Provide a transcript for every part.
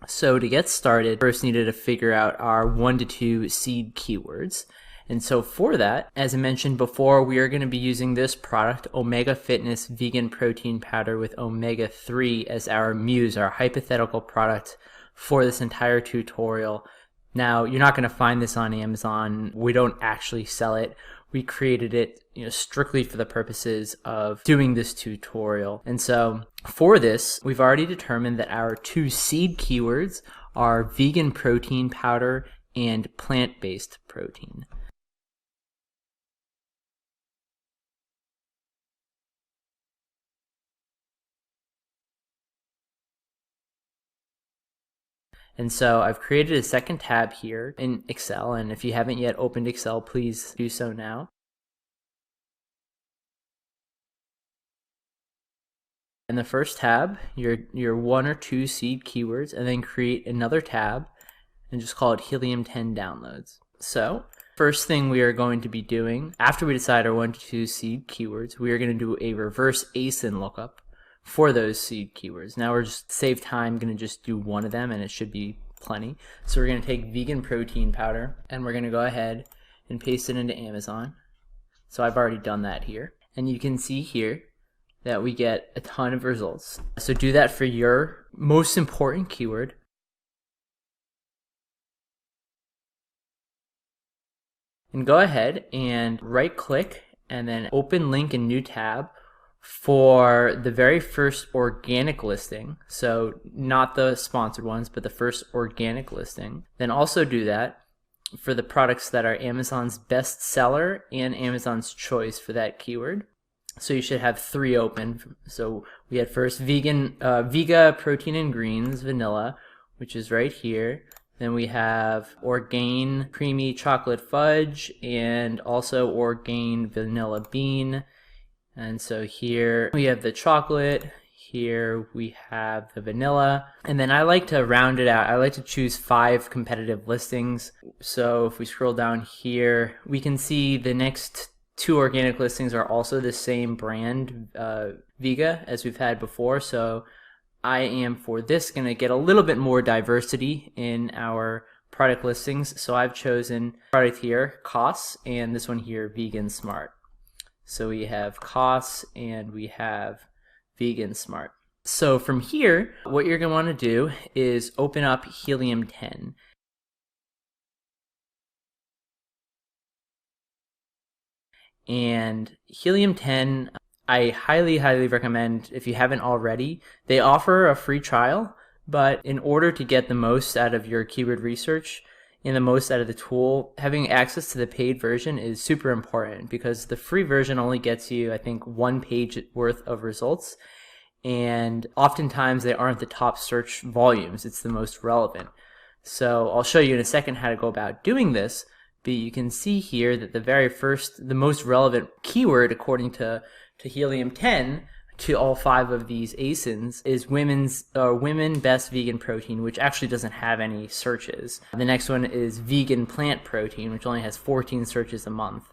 So to get started, first needed to figure out our 1 to 2 seed keywords. And so for that, as I mentioned before, we are going to be using this product, Omega Fitness Vegan Protein Powder with Omega-3 as our muse, our hypothetical product for this entire tutorial. Now, you're not going to find this on Amazon. We don't actually sell it. We created it, strictly for the purposes of doing this tutorial. And so for this, we've already determined that our 2 seed keywords are vegan protein powder and plant-based protein. And so I've created a second tab here in Excel, and if you haven't yet opened Excel, please do so now. In the first tab, your 1 or 2 seed keywords, and then create another tab and just call it Helium-10 Downloads. So first thing we are going to be doing, after we decide our 1 to 2 seed keywords, we are going to do a reverse ASIN lookup for those seed keywords. Now we're just save time, going to just do one of them and it should be plenty. So we're going to take vegan protein powder and we're going to go ahead and paste it into Amazon. So I've already done that here. And you can see here that we get a ton of results. So do that for your most important keyword. And go ahead and right click and then open link in new tab for the very first organic listing. So not the sponsored ones, but the first organic listing. Then also do that for the products that are Amazon's best seller and Amazon's choice for that keyword. So you should have 3 open. So we had first Vega protein and greens vanilla, which is right here. Then we have Orgain creamy chocolate fudge and also Orgain vanilla bean. And so here we have the chocolate, here we have the vanilla, and then I like to round it out. I like to choose 5 competitive listings. So if we scroll down here, we can see the next 2 organic listings are also the same brand, Vega, as we've had before. So I am, for this, going to get a little bit more diversity in our product listings. So I've chosen product here, Costs, and this one here, Vegan Smart. So we have Costs and we have Vegan Smart. So from here, what you're going to want to do is open up Helium-10. And Helium-10, I highly recommend, if you haven't already. They offer a free trial, but in order to get the most out of your keyword research and the most out of the tool, having access to the paid version is super important, because the free version only gets you, I think, 1 page worth of results, and oftentimes they aren't the top search volumes. It's the most relevant. So I'll show you in a second how to go about doing this, but you can see here that the most relevant keyword according to Helium-10 to all 5 of these ASINs is women best vegan protein, which actually doesn't have any searches. The next one is vegan plant protein, which only has 14 searches a month.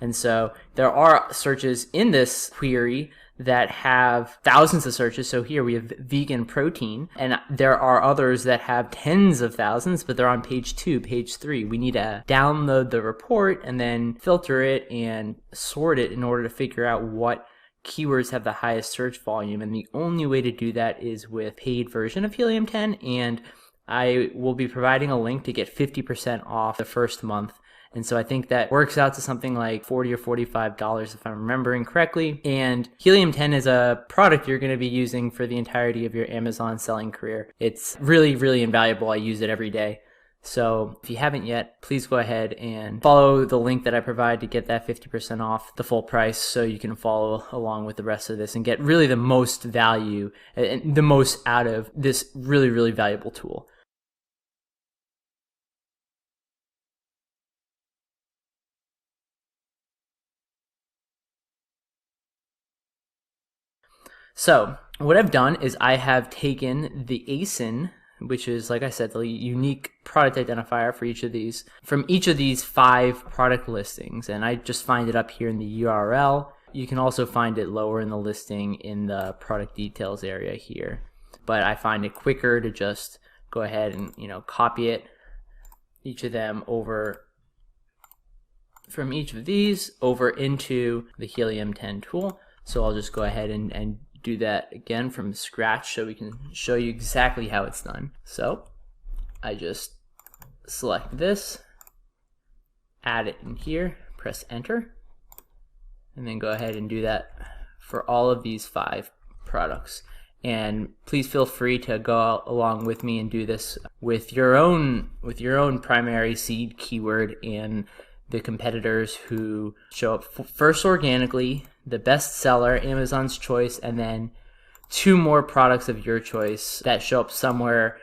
And so there are searches in this query that have thousands of searches. So here we have vegan protein, and there are others that have tens of thousands, but they're on page 2, page 3. We need to download the report and then filter it and sort it in order to figure out what keywords have the highest search volume. And the only way to do that is with paid version of Helium-10, and I will be providing a link to get 50% off the first month. And so I think that works out to something like $40 or $45 if I'm remembering correctly. And Helium-10 is a product you're going to be using for the entirety of your Amazon selling career. It's really invaluable. I use it every day. So if you haven't yet, please go ahead and follow the link that I provide to get that 50% off the full price, so you can follow along with the rest of this and get really the most value and the most out of this really valuable tool. So what I've done is I have taken the ASIN, which is, like I said, the unique product identifier for each of these, from each of these 5 product listings, and I just find it up here in the URL. You can also find it lower in the listing in the product details area here, but I find it quicker to just go ahead and copy it, each of them over from each of these over into the Helium-10 tool. So I'll just go ahead and do that again from scratch so we can show you exactly how it's done. So I just select this, add it in here, press enter, and then go ahead and do that for all of these 5 products. And please feel free to go along with me and do this with your own primary seed keyword and the competitors who show up first organically, the best seller, Amazon's choice, and then 2 more products of your choice that show up somewhere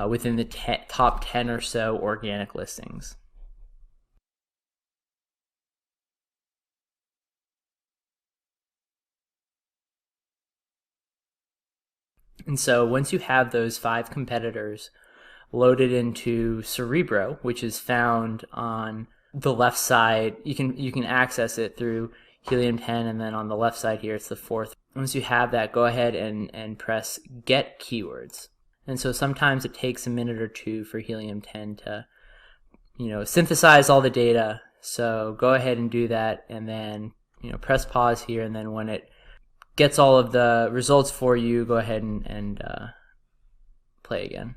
within the top 10 or so organic listings. And so once you have those 5 competitors loaded into Cerebro, which is found on the left side, you can access it through Helium-10, and then on the left side here it's the 4th. Once you have that, go ahead and press Get Keywords. And so sometimes it takes a minute or 2 for Helium-10 to synthesize all the data. So go ahead and do that, and then press pause here, and then when it gets all of the results for you, go ahead and play again.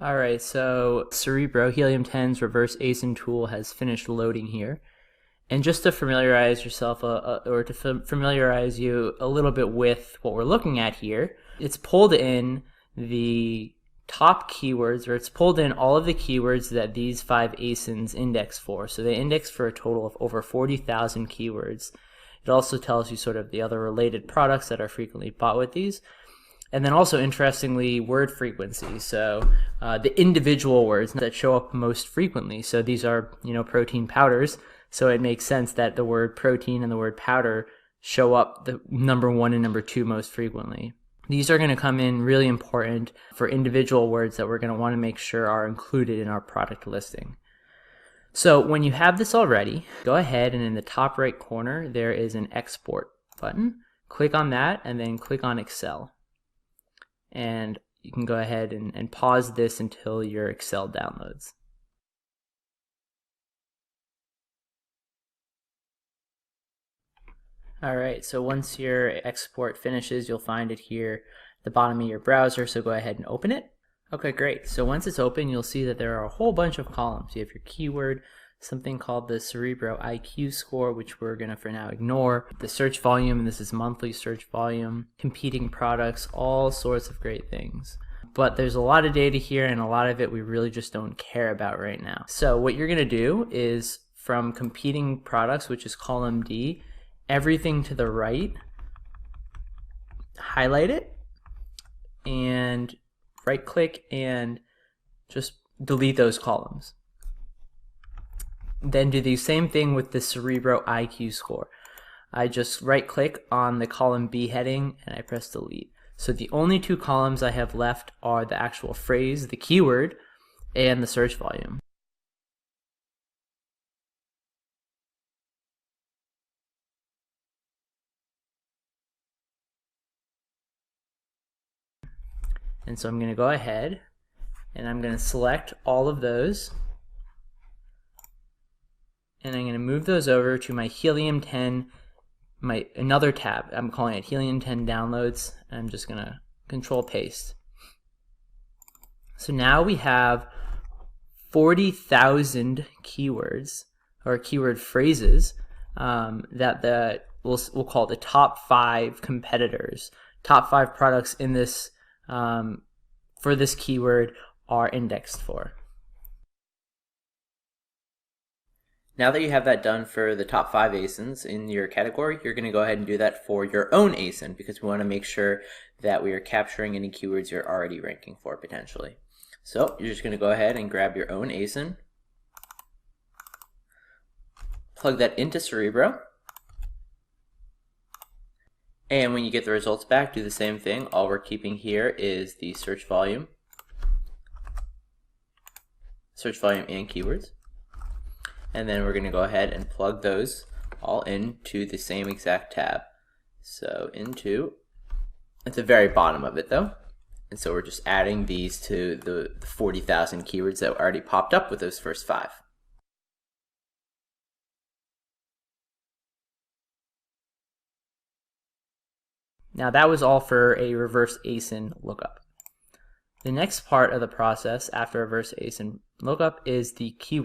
Alright, so Cerebro, Helium-10's reverse ASIN tool has finished loading here. And just to familiarize yourself, or to familiarize you a little bit with what we're looking at here, it's pulled in the top keywords, or it's pulled in all of the keywords that these 5 ASINs index for. So they index for a total of over 40,000 keywords. It also tells you sort of the other related products that are frequently bought with these. And then also, interestingly, word frequency. So the individual words that show up most frequently. So these are, protein powders. So it makes sense that the word protein and the word powder show up the number 1 and number 2 most frequently. These are going to come in really important for individual words that we're going to want to make sure are included in our product listing. So when you have this already, go ahead and in the top right corner, there is an export button. Click on that and then click on Excel. And you can go ahead and pause this until your Excel downloads. Alright, so once your export finishes, you'll find it here at the bottom of your browser, so go ahead and open it. Okay, great. So once it's open, you'll see that there are a whole bunch of columns. You have your keyword, something called the Cerebro IQ score, which we're going to for now ignore, the search volume, and this is monthly search volume, competing products, all sorts of great things. But there's a lot of data here, and a lot of it we really just don't care about right now. So what you're going to do is from competing products, which is column D, everything to the right, highlight it, and right click and just delete those columns. Then do the same thing with the Cerebro IQ score. I just right click on the column B heading and I press delete. So the only 2 columns I have left are the actual phrase, the keyword, and the search volume. And so I'm going to go ahead and I'm going to select all of those, and I'm going to move those over to my Helium-10, another tab. I'm calling it Helium-10 Downloads. I'm just going to Control Paste. So now we have 40,000 keywords or keyword phrases that we'll call the top 5 competitors, top 5 products in this for this keyword are indexed for. Now that you have that done for the top 5 ASINs in your category, you're going to go ahead and do that for your own ASIN, because we want to make sure that we are capturing any keywords you're already ranking for potentially. So you're just going to go ahead and grab your own ASIN, plug that into Cerebro, and when you get the results back, do the same thing. All we're keeping here is the search volume and keywords. And then we're going to go ahead and plug those all into the same exact tab. So into, at the very bottom of it though. And so we're just adding these to the 40,000 keywords that already popped up with those first 5. Now that was all for a reverse ASIN lookup. The next part of the process after reverse ASIN lookup is the keyword